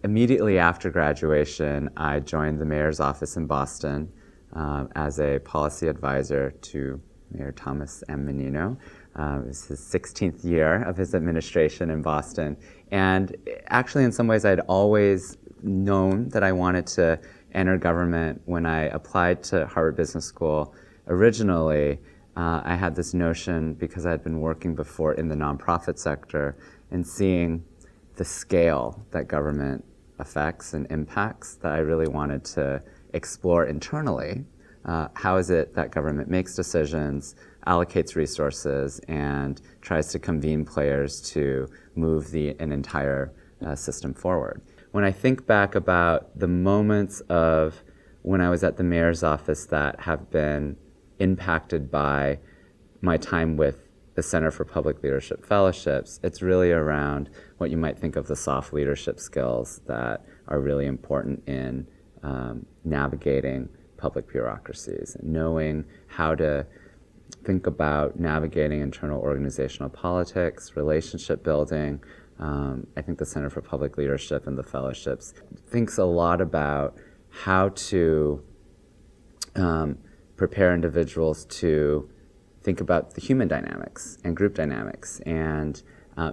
Immediately after graduation, I joined the mayor's office in Boston as a policy advisor to Mayor Thomas M. Menino. It was his 16th year of his administration in Boston. And actually, in some ways, I'd always known that I wanted to enter government. When I applied to Harvard Business School originally, I had this notion, because I had been working before in the nonprofit sector and seeing the scale that government affects and impacts, that I really wanted to explore internally. How is it that government makes decisions, allocates resources, and tries to convene players to move an entire system forward? When I think back about the moments of when I was at the mayor's office that have been impacted by my time with the Center for Public Leadership Fellowships, it's really around what you might think of the soft leadership skills that are really important in navigating public bureaucracies, and knowing how to think about navigating internal organizational politics, relationship building. I think the Center for Public Leadership and the fellowships thinks a lot about how to prepare individuals to think about the human dynamics and group dynamics, and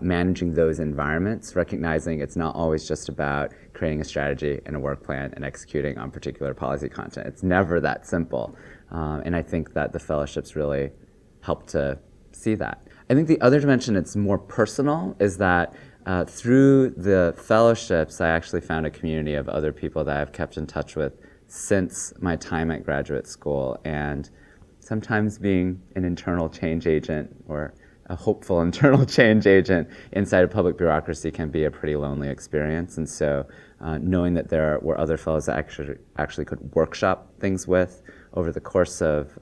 managing those environments, recognizing it's not always just about creating a strategy and a work plan and executing on particular policy content. It's never that simple. And I think that the fellowships really help to see that. I think the other dimension that's more personal is that through the fellowships, I actually found a community of other people that I've kept in touch with since my time at graduate school. And sometimes being an internal change agent, or a hopeful internal change agent inside a public bureaucracy, can be a pretty lonely experience. And so knowing that there were other fellows that actually could workshop things with over the course of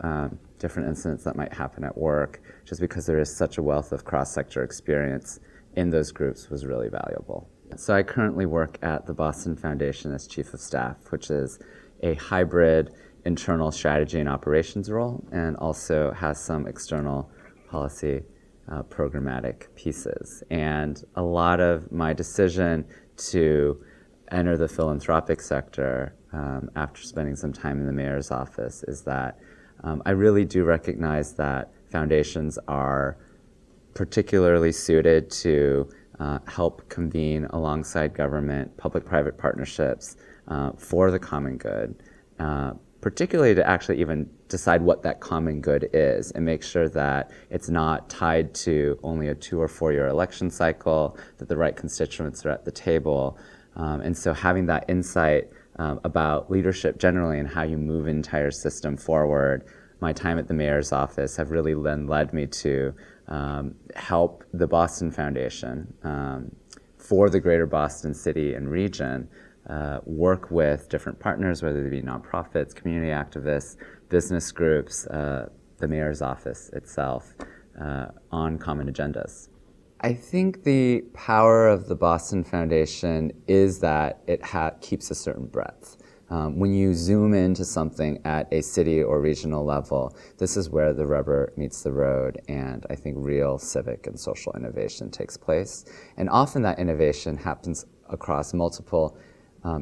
different incidents that might happen at work, just because there is such a wealth of cross-sector experience in those groups, was really valuable. So I currently work at the Boston Foundation as Chief of Staff, which is a hybrid internal strategy and operations role, and also has some external policy programmatic pieces. And a lot of my decision to enter the philanthropic sector after spending some time in the mayor's office is that I really do recognize that foundations are particularly suited to help convene alongside government public-private partnerships for the common good, particularly to actually even decide what that common good is and make sure that it's not tied to only a 2 or 4 year election cycle, that the right constituents are at the table. And so having that insight about leadership generally and how you move an entire system forward, my time at the mayor's office have really then led me to help the Boston Foundation for the greater Boston city and region work with different partners, whether they be nonprofits, community activists, business groups, the mayor's office itself, on common agendas. I think the power of the Boston Foundation is that it keeps a certain breadth. When you zoom into something at a city or regional level, this is where the rubber meets the road, and I think real civic and social innovation takes place. And often that innovation happens across multiple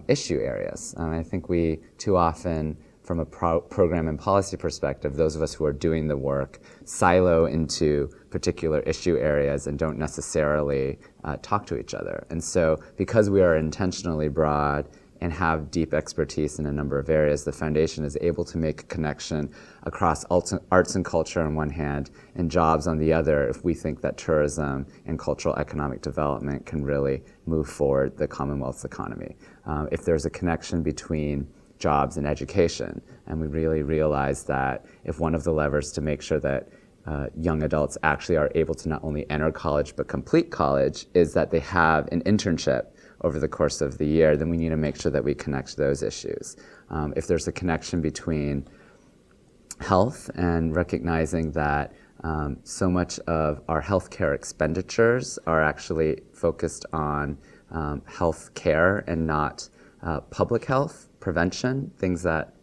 issue areas. I think we too often, from a program and policy perspective, those of us who are doing the work silo into particular issue areas and don't necessarily talk to each other. And so because we are intentionally broad and have deep expertise in a number of areas, the foundation is able to make a connection across arts and culture on one hand and jobs on the other, if we think that tourism and cultural economic development can really move forward the Commonwealth's economy. If there's a connection between jobs and education, and we really realize that if one of the levers to make sure that young adults actually are able to not only enter college but complete college is that they have an internship over the course of the year, then we need to make sure that we connect those issues. If there's a connection between health and recognizing that so much of our healthcare expenditures are actually focused on health care and not public health, prevention, things that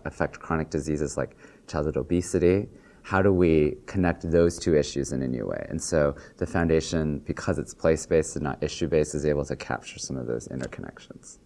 affect chronic diseases like childhood obesity, how do we connect those two issues in a new way? And so the foundation, because it's place-based and not issue-based, is able to capture some of those interconnections.